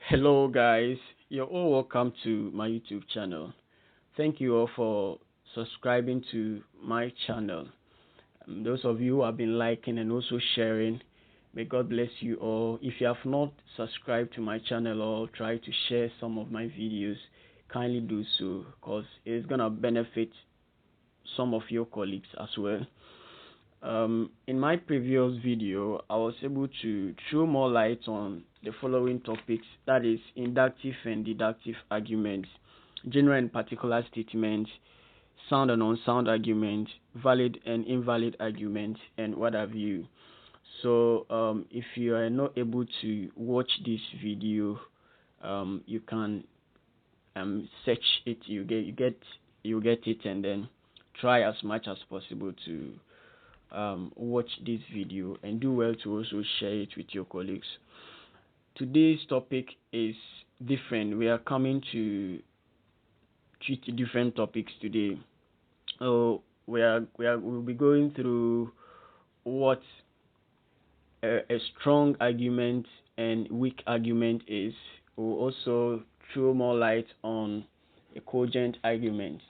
Hello guys, you're all welcome to my YouTube channel. Thank you all for subscribing to my channel. Those of you who have been liking and also sharing, may God bless you all. If you have not subscribed to my channel or try to share some of my videos, kindly do so because it's gonna benefit some of your colleagues as well. In my previous video, I was able to throw more light on the following topics, that is inductive and deductive arguments, general and particular statements, sound and unsound arguments, valid and invalid arguments, and what have you. So if you are not able to watch this video, you can search it. You get it, and then try as much as possible to watch this video, and do well to also share it with your colleagues. Today's topic is different. We are coming to treat different topics today. We'll be going through what a strong argument and weak argument is. We'll also throw more light on a cogent argument,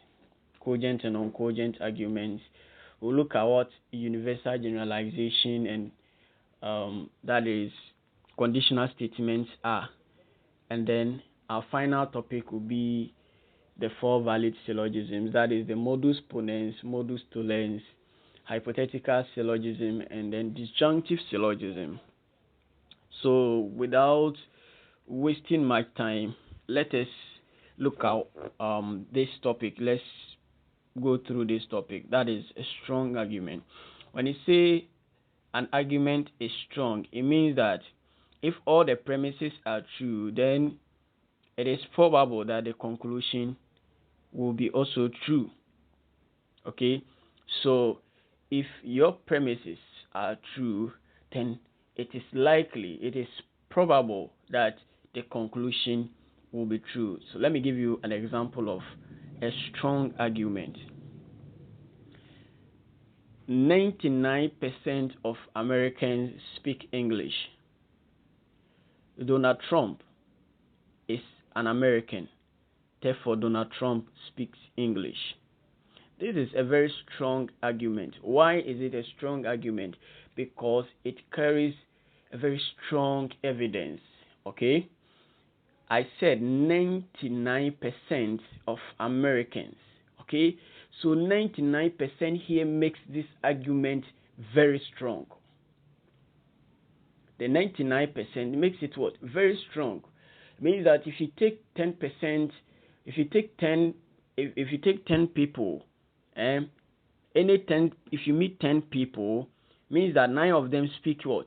cogent and uncogent arguments. We'll look at what universal generalization and that is conditional statements are, and then our final topic will be the four valid syllogisms, that is the modus ponens, modus tollens, hypothetical syllogism, and then disjunctive syllogism. So without wasting much time, let us look at this topic. Let's go through this topic, that is a strong argument. When you say an argument is strong, it means that if all the premises are true, then it is probable that the conclusion will be also true. Okay, so if your premises are true, then it is likely, it is probable that the conclusion will be true. So let me give you an example of a strong argument. 99% of Americans speak English. Donald Trump is an American, therefore Donald Trump speaks English. This is a very strong argument. Why is it a strong argument? Because it carries a very strong evidence. Okay, I said 99% of Americans. Okay, so 99% here makes this argument very strong. The 99% makes it what? Very strong. It means that if you take 10%, if you take 10 people, if you meet 10 people, means that 9 of them speak what?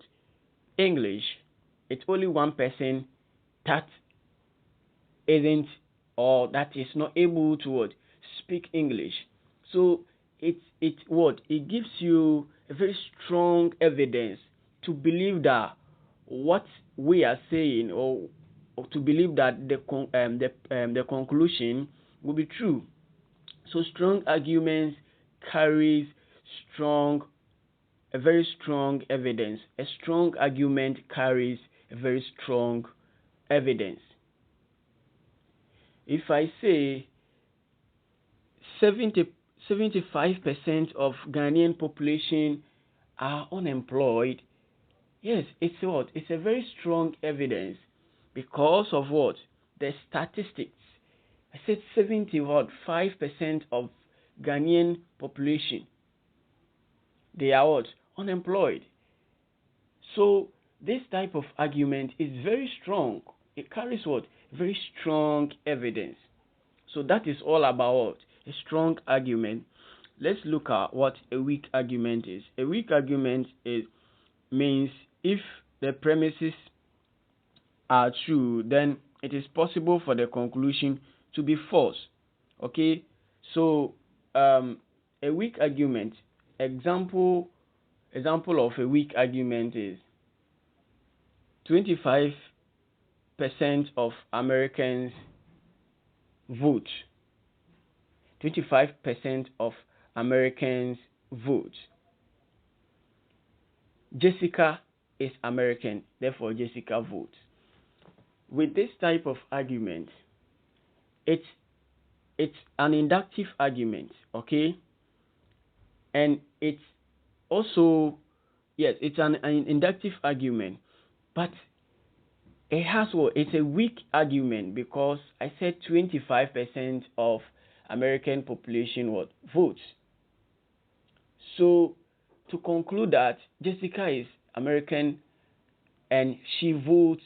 English. It's only one person that isn't, or that is not able to what? Speak English. So it gives you a very strong evidence to believe that what we are saying, or to believe that the conclusion will be true. So strong arguments carries a very strong evidence. A strong argument carries a very strong evidence. If I say 75% of Ghanaian population are unemployed, yes, it's what? It's a very strong evidence because of what? The statistics. I said 75% of Ghanaian population, they are what? Unemployed. So this type of argument is very strong. It carries what? Very strong evidence. So that is all about what? A strong argument. Let's look at what a weak argument is. A weak argument means if the premises are true, then it is possible for the conclusion to be false. Okay, so a weak argument, example of a weak argument is 25% of Americans vote. 25% of Americans vote. Jessica is American, therefore Jessica votes. with this type of argument, it's an inductive argument, okay? And it's also, yes, it's an inductive argument, but it has what? It's a weak argument because I said 25% of American population what votes. So to conclude that Jessica is American and she votes,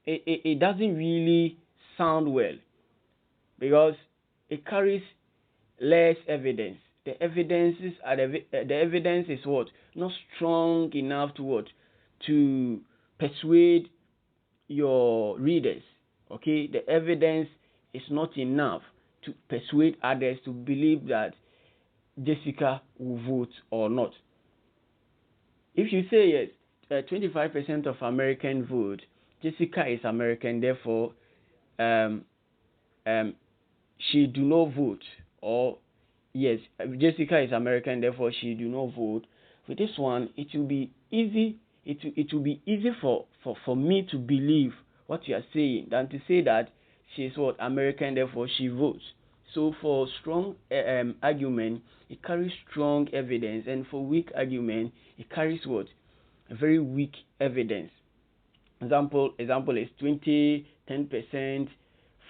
it doesn't really sound well because it carries less evidence. The evidence is what? Not strong enough to what? To persuade your readers. Okay, the evidence is not enough to persuade others to believe that Jessica will vote or not. If you say yes, 25% of American vote, Jessica is American, therefore um, she do not vote, or yes, Jessica is American, therefore she do not vote. With this one, it will be easy. It will be easy for me to believe what you are saying than to say that she is what American, therefore she votes. So for strong argument, it carries strong evidence, and for weak argument, it carries what? A very weak evidence. Example is 20, 10%,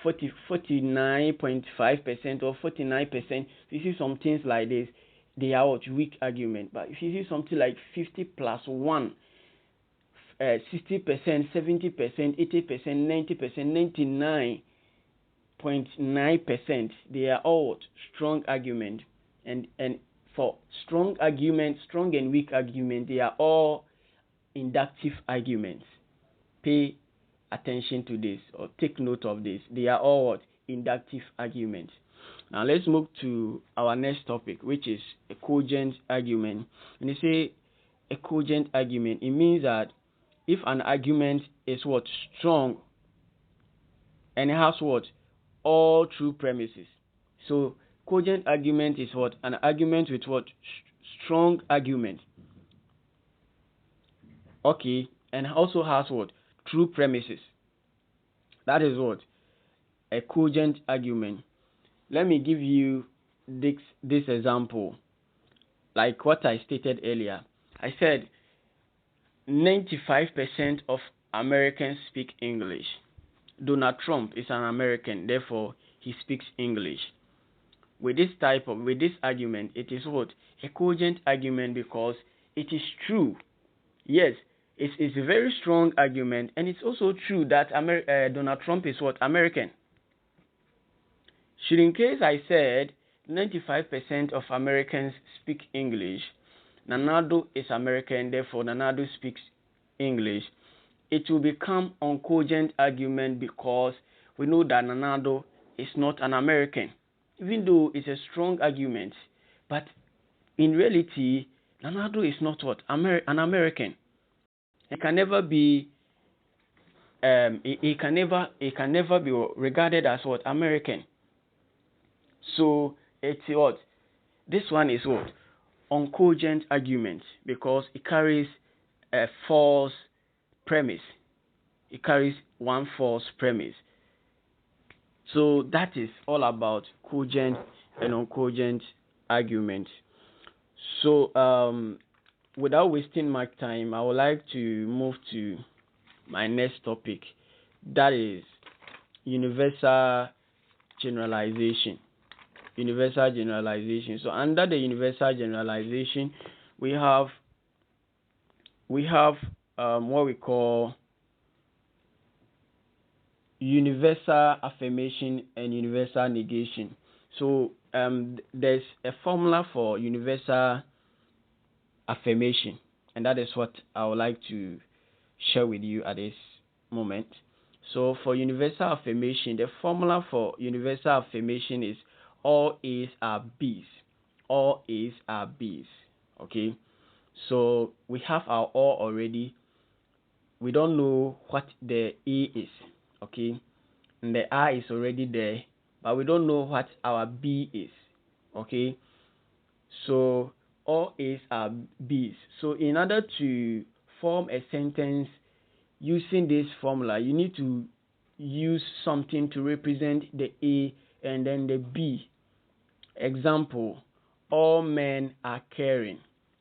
49.5% or 49%. If you see some things like this, they are what? Weak argument. But if you see something like 50 plus 1, 60%, 70%, 80%, 90%, 99.9%, they are all strong argument. And for strong argument, strong and weak argument, they are all inductive arguments. Pay attention to this or take note of this. They are all what? Inductive arguments. Now let's move to our next topic, which is a cogent argument. When you say a cogent argument, it means that if an argument is what? Strong and it has what? All true premises. So cogent argument is what? An argument with what? Strong argument. Okay, and also has what? True premises. That is what? A cogent argument. Let me give you this example. Like what I stated earlier. I said 95% of Americans speak English. Donald Trump is an American, therefore he speaks English. With this argument, it is what? A cogent argument because it is true. Yes, it's a very strong argument, and it's also true that Donald Trump is what? American. Should in case I said 95% of Americans speak English, Nanado is American, therefore Nanado speaks English, it will become uncogent argument because we know that Nanado is not an American. Even though it's a strong argument, but in reality, Nanado is not what? An American. It can never be it can never be regarded as what? American. So it's what? This one is what? Uncogent argument because it carries a false premise. It carries one false premise. So that is all about cogent and uncogent argument. So without wasting much time, I would like to move to my next topic, that is universal generalization. Universal generalization. So under the universal generalization, we have what we call universal affirmation and universal negation. So there's a formula for universal affirmation, and that is what I would like to share with you at this moment. So for universal affirmation, the formula for universal affirmation is all A's are B's. All A's are B's. Okay. So we have our all already. We don't know what the A is. Okay. And the R is already there, but we don't know what our B is. Okay. So all A's are B's. So in order to form a sentence using this formula, you need to use something to represent the A and then the B. Example, all men are caring.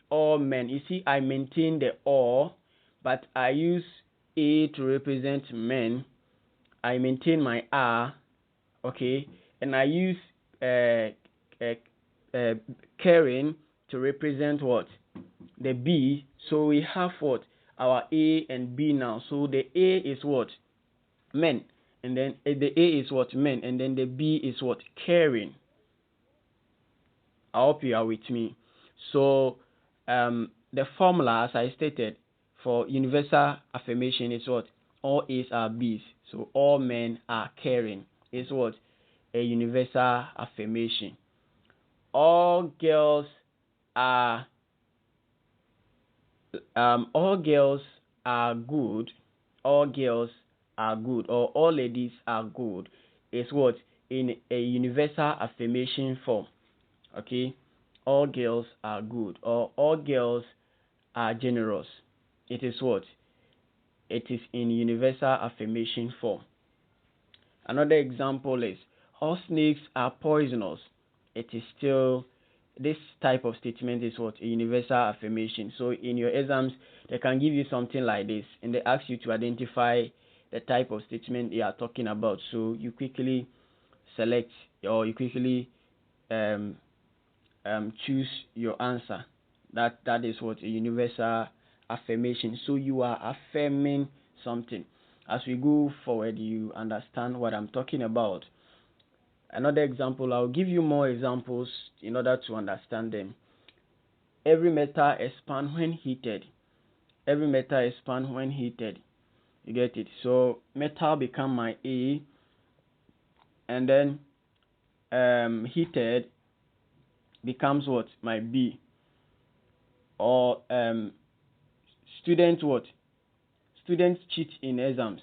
All men. You see, I maintain the all, but I use A to represent men. I maintain my R, okay, and I use caring to represent what? The B. So we have what? Our A and B now. So the A is what? Men. And then the A is what? Men. And then the B is what? Caring. I hope you are with me. So the formula, as I stated, for universal affirmation is what? All A's are B's. So all men are caring is what? A universal affirmation. All girls are all girls are good. All girls are good, or all ladies are good is what? In a universal affirmation form. Okay, all girls are good, or all girls are generous. It is what? It is in universal affirmation form. Another example is all snakes are poisonous. It is still, this type of statement is what? A universal affirmation. So in your exams, they can give you something like this, and they ask you to identify the type of statement they are talking about. So you quickly select, or you quickly choose your answer. That is what? A universal affirmation. So you are affirming something. As we go forward, you understand what I'm talking about. Another example, I'll give you more examples in order to understand them. Every metal expands when heated. Every metal expands when heated. You get it? So metal become my A, and then heated becomes what? My B. Or students what? Students cheat in exams.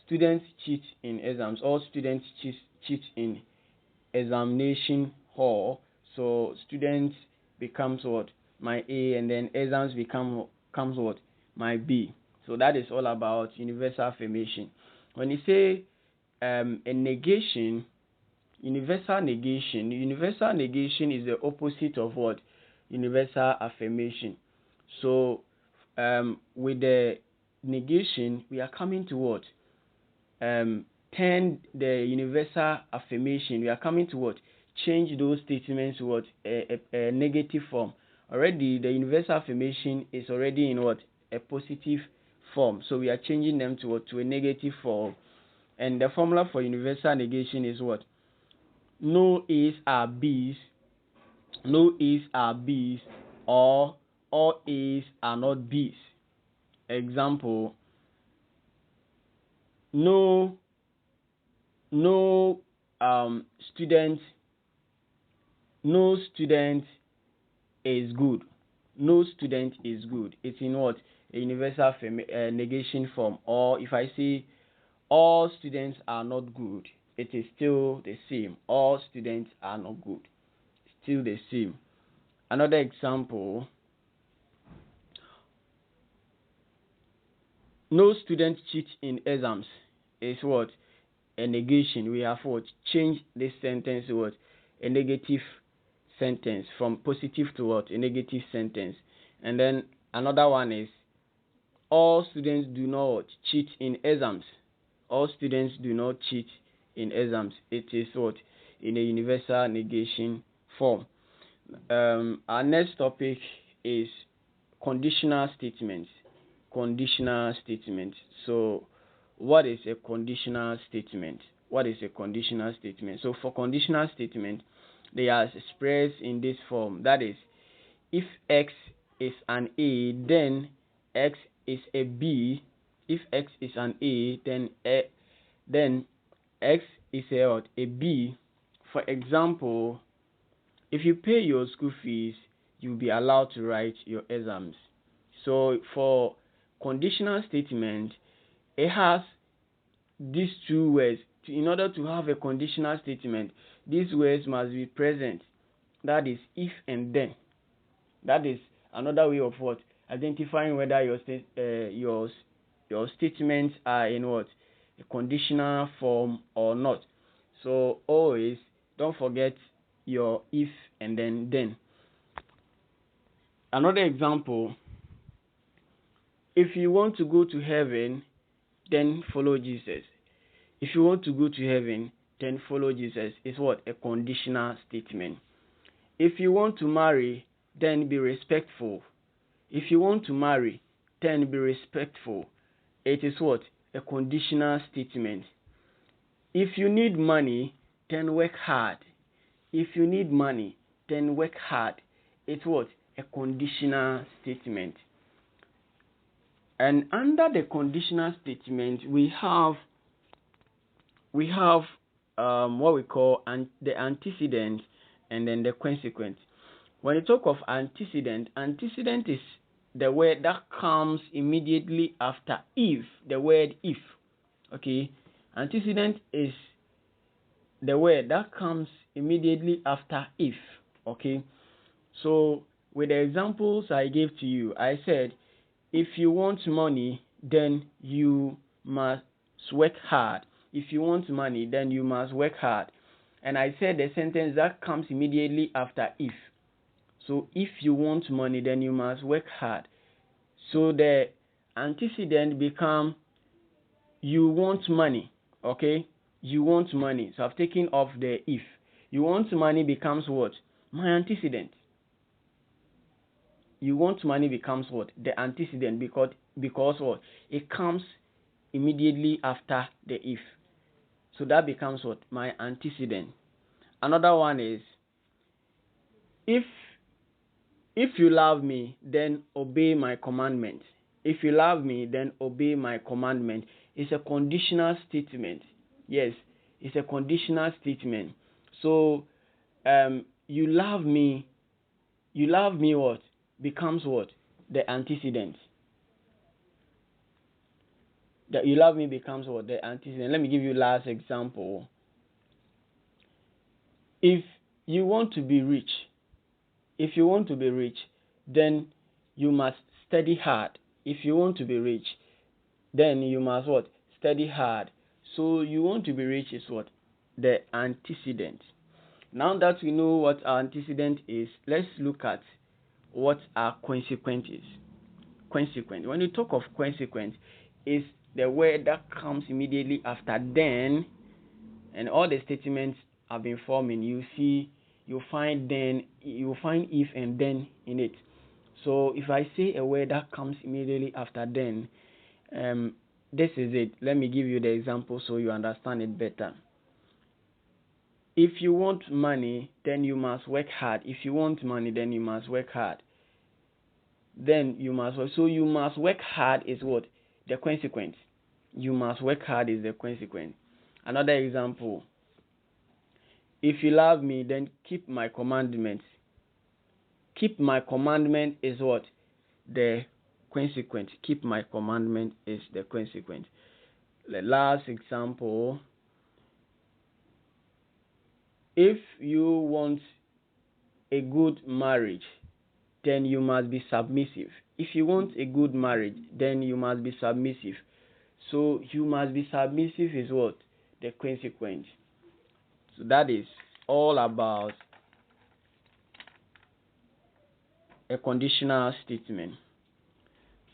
Students cheat in exams. All students cheat in examination hall. So students becomes what? My A, and then exams comes what? My B. So that is all about universal affirmation. When you say a negation, universal negation is the opposite of what? Universal affirmation. So with the negation, we are coming to what? Turn the universal affirmation. We are coming to what? Change those statements to what? A negative form. Already the universal affirmation is already in what? A positive form. So we are changing them to what? To a negative form. And the formula for universal negation is what? No A's are B's. No A's are B's, or all A's are not B's. Example, no student is good. No student is good. It's in what? A universal negation form. Or if I say all students are not good, it is still the same. All students are not good. Still the same. Another example, no student cheat in exams is what? A negation. We have what? Change this sentence to what? A negative sentence, from positive to what? A negative sentence. And then another one is all students do not cheat in exams. All students do not cheat in exams. It is what? In a universal negation form. Our next topic is conditional statements. Conditional statement. So what is a conditional statement? What is a conditional statement? So for conditional statement, they are expressed in this form. That is, if X is an A, then X is a B. If X is an A, then X is a B. For example, if you pay your school fees, you'll be allowed to write your exams. So for conditional statement, it has these two words. In order to have a conditional statement, these words must be present. That is if and then. That is another way of what? Identifying whether your statements are in what? a conditional form or not. So always don't forget your if and then. Another example, if you want to go to heaven, then follow Jesus. If you want to go to heaven, then follow Jesus. Is what? A conditional statement. If you want to marry, then be respectful. If you want to marry, then be respectful. It is what? A conditional statement. If you need money, then work hard. If you need money, then work hard. It's what? A conditional statement. And under the conditional statement, we have what we call the antecedent and then the consequent. When you talk of antecedent is the word that comes immediately after if, the word if. Okay, antecedent is the word that comes immediately after if. Okay, so with the examples I gave to you, I said, if you want money, then you must work hard. If you want money, then you must work hard. And I said the sentence that comes immediately after if. So if you want money, then you must work hard. So the antecedent become you want money. Okay? You want money. So I've taken off the if. You want money becomes what? My antecedent. You want money becomes what? The antecedent, because what? It comes immediately after the if. So that becomes what? My antecedent. Another one is, if you love me, then obey my commandment. If you love me, then obey my commandment. It's a conditional statement. Yes, it's a conditional statement. So you love me what? Becomes what? The antecedent. That you love me becomes what? The antecedent. Let me give you last example. If you want to be rich, then you must study hard. If you want to be rich, then you must what? Study hard. So you want to be rich is what? The antecedent. Now that we know what our antecedent is, let's look at what our consequent is. Consequent. When you talk of consequent, is the word that comes immediately after then, and all the statements have been forming. You find if and then in it. So if I say a word that comes immediately after then, this is it. Let me give you the example so you understand it better. If you want money, then you must work hard. If you want money, then you must work hard. Then you must work. So you must work hard is what? The consequence. You must work hard is the consequence. Another example. If you love me, then keep my commandments. Keep my commandment is what? The consequence. Keep my commandment is the consequence. The last example. If you want a good marriage, then you must be submissive. If you want a good marriage, then you must be submissive. So you must be submissive is what? The consequence. So that is all about a conditional statement.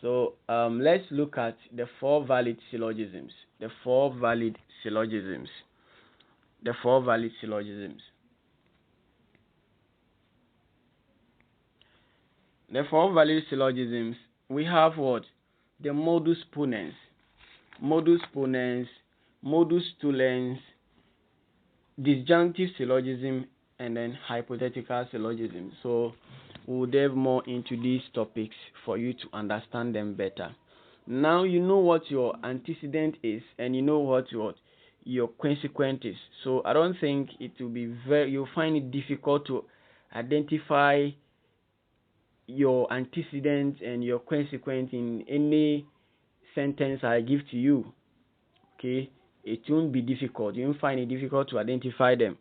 So let's look at the 4 valid syllogisms. The 4 valid syllogisms. The 4 valid syllogisms. The 4 valid syllogisms, we have what? The modus ponens, modus tollens, disjunctive syllogism, and then hypothetical syllogism. So we'll delve more into these topics for you to understand them better. Now you know what your antecedent is, and you know what your consequent is. So I don't think it will be you'll find it difficult to identify your antecedent and your consequent in any sentence I give to you. Okay, it won't be difficult. You won't find it difficult to identify them.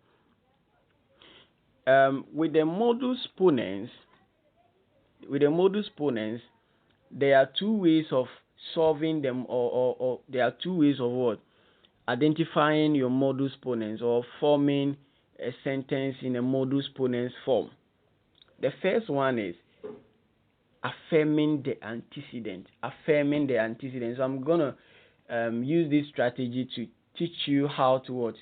With the modus ponens, there are 2 ways of solving them, or there are 2 ways of what? identifying your modus ponens or forming a sentence in a modus ponens form. The first one is affirming the antecedent. Affirming the antecedent. So I'm gonna use this strategy to teach you how to what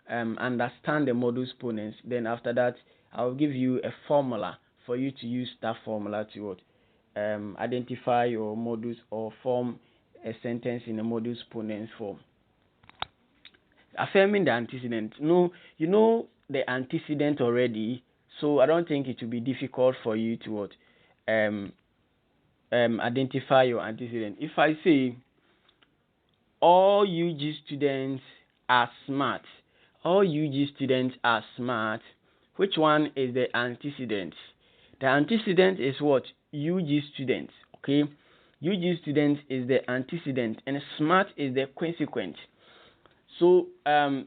understand the modus ponens. Then after that, I'll give you a formula for you to use that formula to what identify your modus or form a sentence in a modus ponens form. Affirming the antecedent. No, you know the antecedent already, so I don't think it will be difficult for you to what identify your antecedent. If I say all UG students are smart, all UG students are smart, which one is the antecedent? The antecedent is what? UG students. Okay, UG students is the antecedent, and smart is the consequent. So the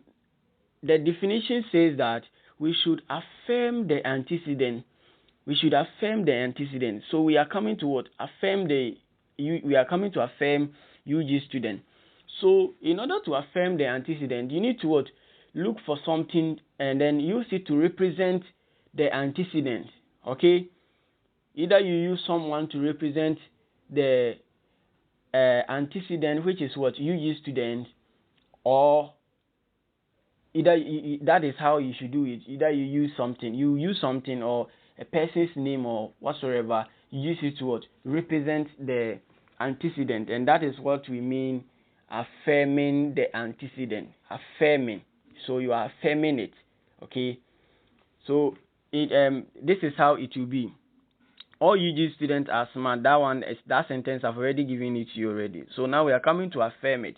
definition says that we should affirm the antecedent. We should affirm the antecedent. So we are coming to what? We are coming to affirm UG student. So in order to affirm the antecedent, you need to what? Look for something and then use it to represent the antecedent. Okay? Either you use someone to represent the antecedent, which is what? UG student, or either that is how you should do it. Either you use something or a person's name or whatsoever, you use it to what? Represent the antecedent, and that is what we mean affirming the antecedent. Affirming. So you are affirming it. Okay. So this is how it will be. All UG students are smart. That sentence I've already given it to you already. So now we are coming to affirm it.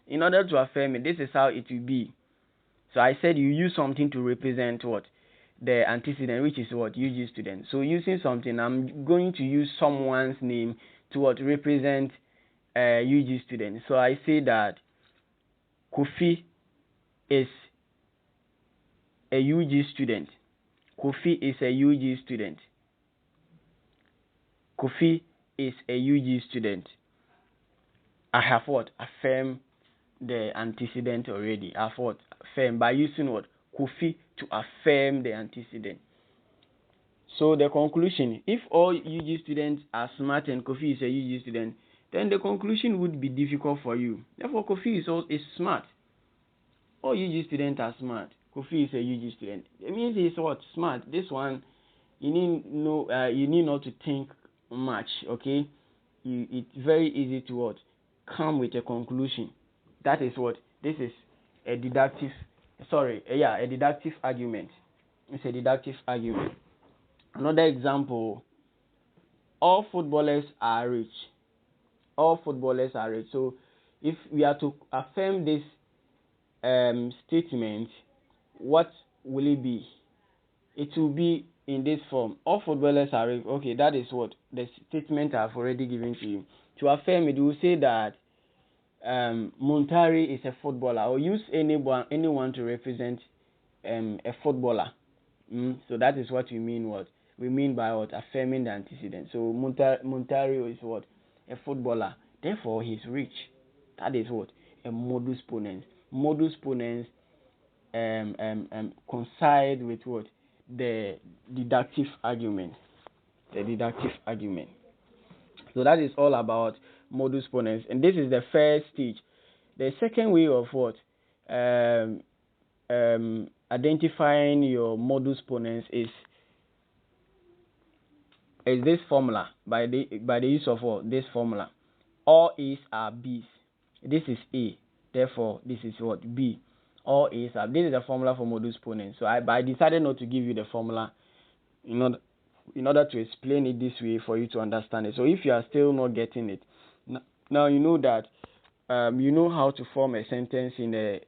In order to affirm it, this is how it will be. So I said you use something to represent what? The antecedent, which is what? UG student. So using something, I'm going to use someone's name to what? Represent UG student. So I say that Kofi is a UG student. Kofi is a UG student. Kofi is a UG student. I have what? Affirm the antecedent already. I have what? Affirm by using what? Kofi to affirm the antecedent. So the conclusion, if all UG students are smart and Kofi is a UG student, then the conclusion would be difficult for you. Therefore, Kofi is smart. All UG students are smart. Kofi is a UG student. It means he's what? Smart. This one, you need not to think much. Okay, it's very easy to what? Come with a conclusion. That is what? This is a deductive. A deductive argument. It's a deductive argument. Another example, all footballers are rich. All footballers are rich. So if we are to affirm this statement, what will it be? It will be in this form. All footballers are rich. Okay, that is what the statement I've already given to you. To affirm it, we will say that Montari is a footballer, or use anyone to represent a footballer. So that is what we mean. What we mean by what? Affirming the antecedent. So Montario is what? A footballer. Therefore, he's rich. That is what? A modus ponens. Modus ponens coincide with what? The deductive argument. The deductive argument. So that is all about modus ponens, and this is the first stage. The second way of what? Identifying your modus ponens is this formula by the use of what? This formula. All A's are B's. This is A. Therefore, this is what? B. All A's are. This is the formula for modus ponens. So I decided not to give you the formula in order to explain it this way for you to understand it. So if you are still not getting it, now you know that you know how to form a sentence in a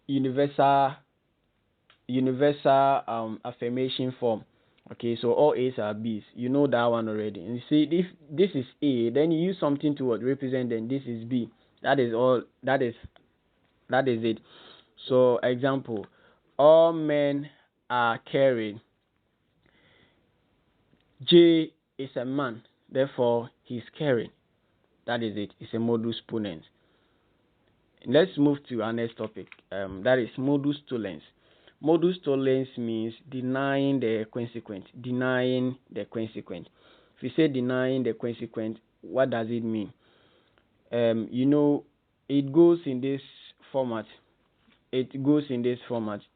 universal affirmation form. Okay, so all A's are B's. You know that one already. And you see, if this is A, then you use something to what? Represent, then this is B. That is all. That is it. So example, all men are caring. J is a man, therefore he's caring. That is it. It's a modus ponens. Let's move to our next topic. That is modus tollens. Modus tollens means denying the consequent. Denying the consequent. If you say denying the consequent, what does it mean? It goes in this format.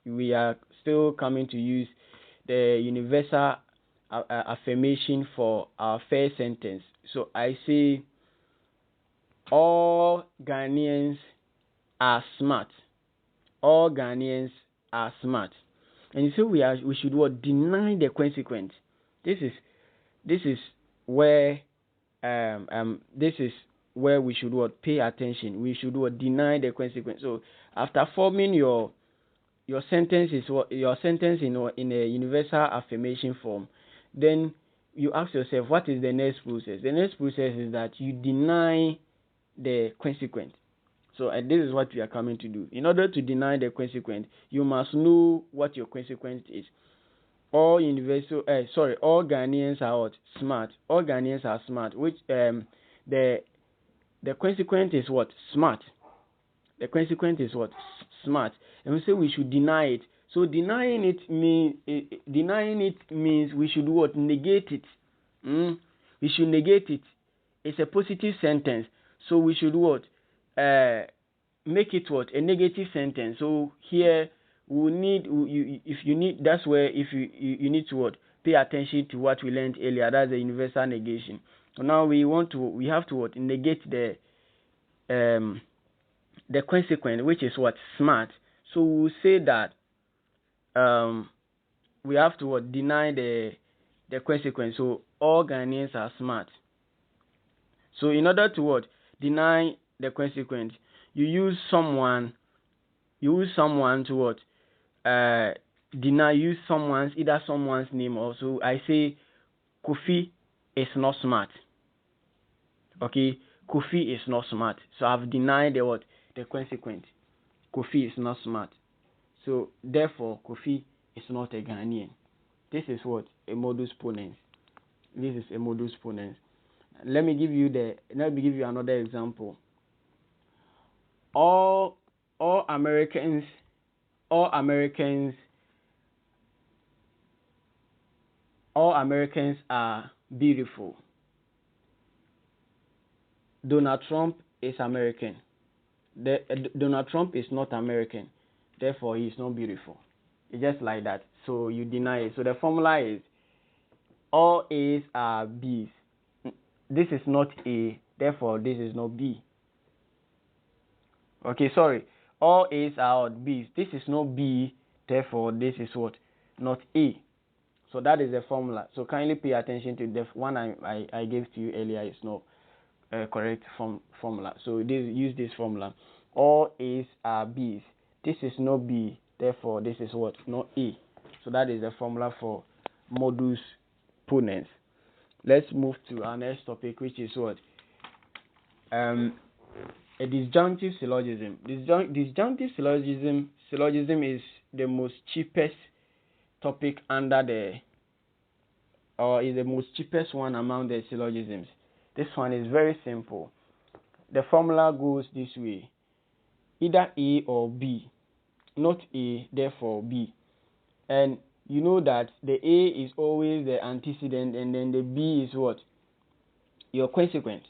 We are still coming to use the universal affirmation for our first sentence. So I say, all Ghanaians are smart. All Ghanaians are smart. And you say we should what? Deny the consequence. This is where we should what? Pay attention. We should what? Deny the consequence. So after forming your sentence in a universal affirmation form, then you ask yourself, what is the next process? The next process is that you deny the consequence. So this is what we are coming to do. In order to deny the consequence, you must know what your consequence is. All Ghanaians are what? Smart. All Ghanaians are smart. Which the consequence is what? Smart. The consequence is what? Smart. And we say we should deny it. So denying it means we should what? Negate it. We should negate it. It's a positive sentence. So we should what? Make it what? A negative sentence. So here we need that's where if you need to what? Pay attention to what we learned earlier. That's the universal negation. So now we have to what? Negate the consequence, which is what? Smart. So we'll say that we have to what? Deny the consequence. So all Ghanaians are smart. So in order to what? Deny the consequence, you use someone to what? Deny, use either someone's name or so. I say Kofi is not smart. Okay, Kofi is not smart. So I've denied the what? The consequence. Kofi is not smart. So therefore Kofi is not a Ghanaian. This is what? A modus ponens. This is a modus ponens. Let me give you another example. All Americans are beautiful. Donald Trump is American. Donald Trump is not American. Therefore, he is not beautiful. It's just like that. So you deny it. So the formula is all A's are B's. This is not A. Therefore, this is not B. Okay, sorry. All A's are B's. This is not B. Therefore, this is what? Not A. So that is the formula. So kindly pay attention to the one I gave to you earlier. It's not correct formula. So use this formula. All A's are B's. This is not B. Therefore, this is what? Not A. So that is the formula for modus ponens. Let's move to our next topic, which is what? A disjunctive syllogism. Disjunctive syllogism is the most cheapest topic is the most cheapest one among the syllogisms. This one is very simple. The formula goes this way: either A or B, not A, therefore B. And you know that the A is always the antecedent, and then the B is what? Your consequent.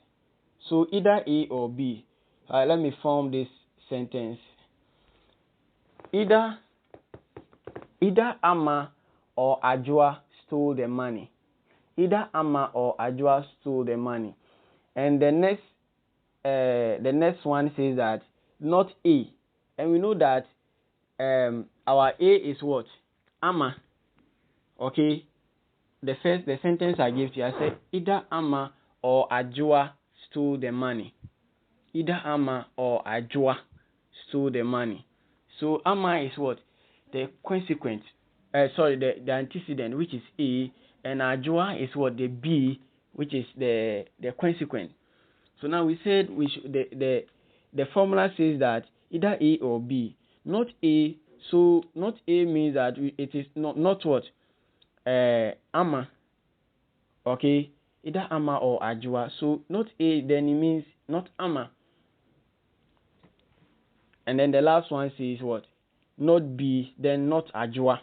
So either A or B. Let me form this sentence. Either Ama or Ajua stole the money. Either Ama or Ajua stole the money. And the next one says that not A. And we know that our A is what? Ama. Okay. The sentence I gave to you, I said either Ama or Ajua stole the money. Either Ama or Ajua stole the money. So Ama is what? The consequent. The antecedent, which is A, and Ajua is what? The B, which is the consequent. So now we said the formula says that either A or B, not A. So not A means that it is not what? Ama. Okay, either Ama or Ajua. So not A, then it means not Ama. And then the last one says what? Not B, then not Ajwa.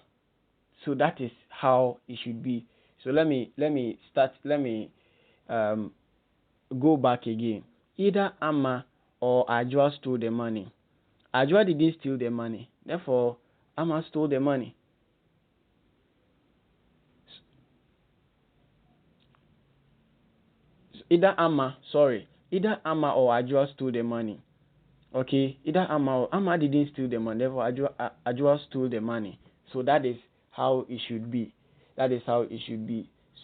So that is how it should be. So let me go back again. Either Ama or Ajwa stole the money. Ajwa didn't steal the money. Therefore, Ama stole the money. Either Ama or Ajwa stole the money. Okay, either Ama or Ama didn't steal the money. Therefore, Ajwa stole the money. So that is how it should be.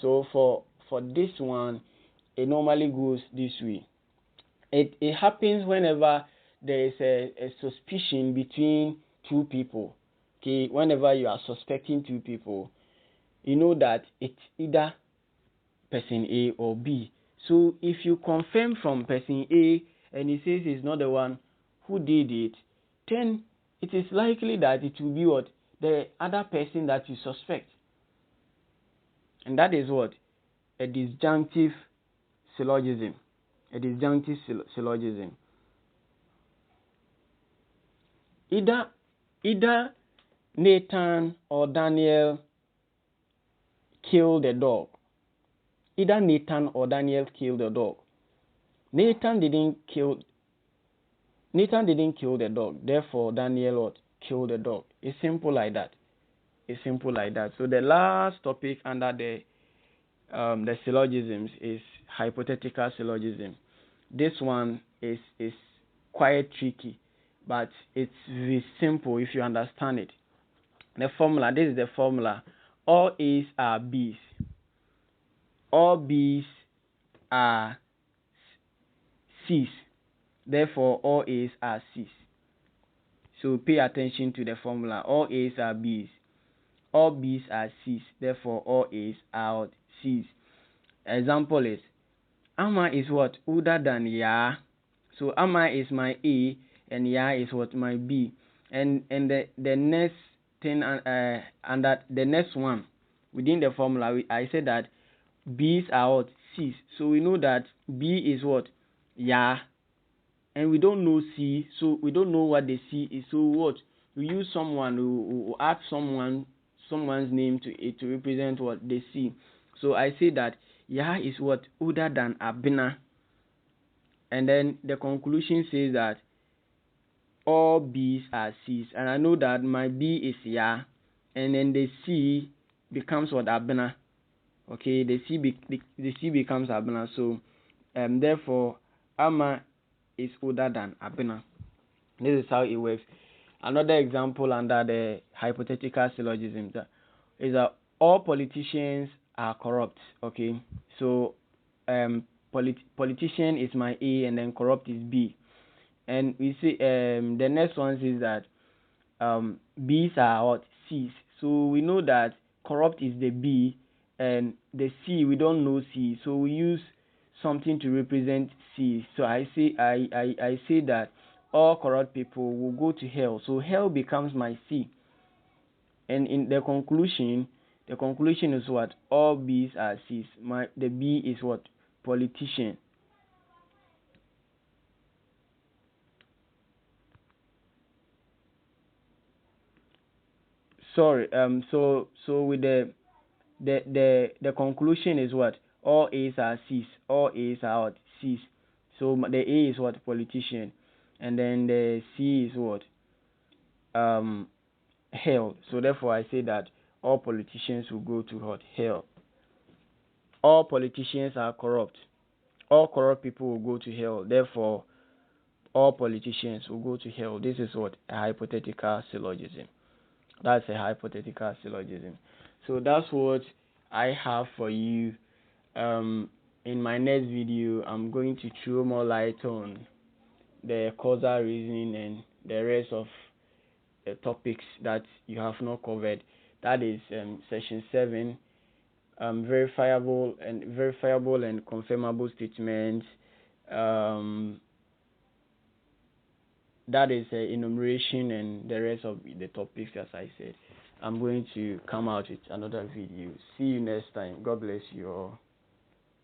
So for this one, it normally goes this way. It happens whenever there is a suspicion between two people. Okay, whenever you are suspecting two people, you know that it's either person A or B. So if you confirm from person A and he says he's not the one who did it, then it is likely that it will be what? The other person that you suspect. And that is what? A disjunctive syllogism. Either Nathan or Daniel killed the dog. Nathan didn't kill the dog. Therefore, Daniel what? Killed the dog. It's simple like that. So the last topic under the syllogisms is hypothetical syllogism. This one is quite tricky, but it's very simple if you understand it. This is the formula. All A's are B's. All B's are C's. Therefore, all A's are C's. So pay attention to the formula. All A's are B's. All B's are C's. Therefore, all A's are C's. Example is, Ama is what? Older than Ya. So Ama is my A and Ya is what? My B. And the next thing under the next one within the formula, I said that B's are what? C's. So we know that B is what? Ya. And we don't know C, so we don't know what the C is. So what? We use someone who add someone's name to it to represent what? The C. So I say that Ya is what? Older than Abena. And then the conclusion says that all B's are C's. And I know that my B is Ya. And then the C becomes what? Abena. Okay, the C becomes Abena. So therefore Ama is older than Abena. This is how it works. Another example under the hypothetical syllogism is that all politicians are corrupt. Okay, so politician is my A and then corrupt is B. And we see the next one is that B's are what? C's. So we know that corrupt is the B and the C we don't know C. So we use something to represent C. So I say that all corrupt people will go to hell. So hell becomes my C. And in the conclusion is what? All B's are C's. The B is what? Politician. Sorry. So with the conclusion is what? All A's are C's. All A's are what? C's. So the A is what? Politician. And then the C is what? Hell. So therefore I say that all politicians will go to what? Hell. All politicians are corrupt. All corrupt people will go to hell. Therefore, all politicians will go to hell. This is what? A hypothetical syllogism. That's a hypothetical syllogism. So that's what I have for you. In my next video, I'm going to throw more light on the causal reasoning and the rest of the topics that you have not covered. That is section 7, verifiable and confirmable statements. That is enumeration and the rest of the topics, as I said. I'm going to come out with another video. See you next time. God bless you all.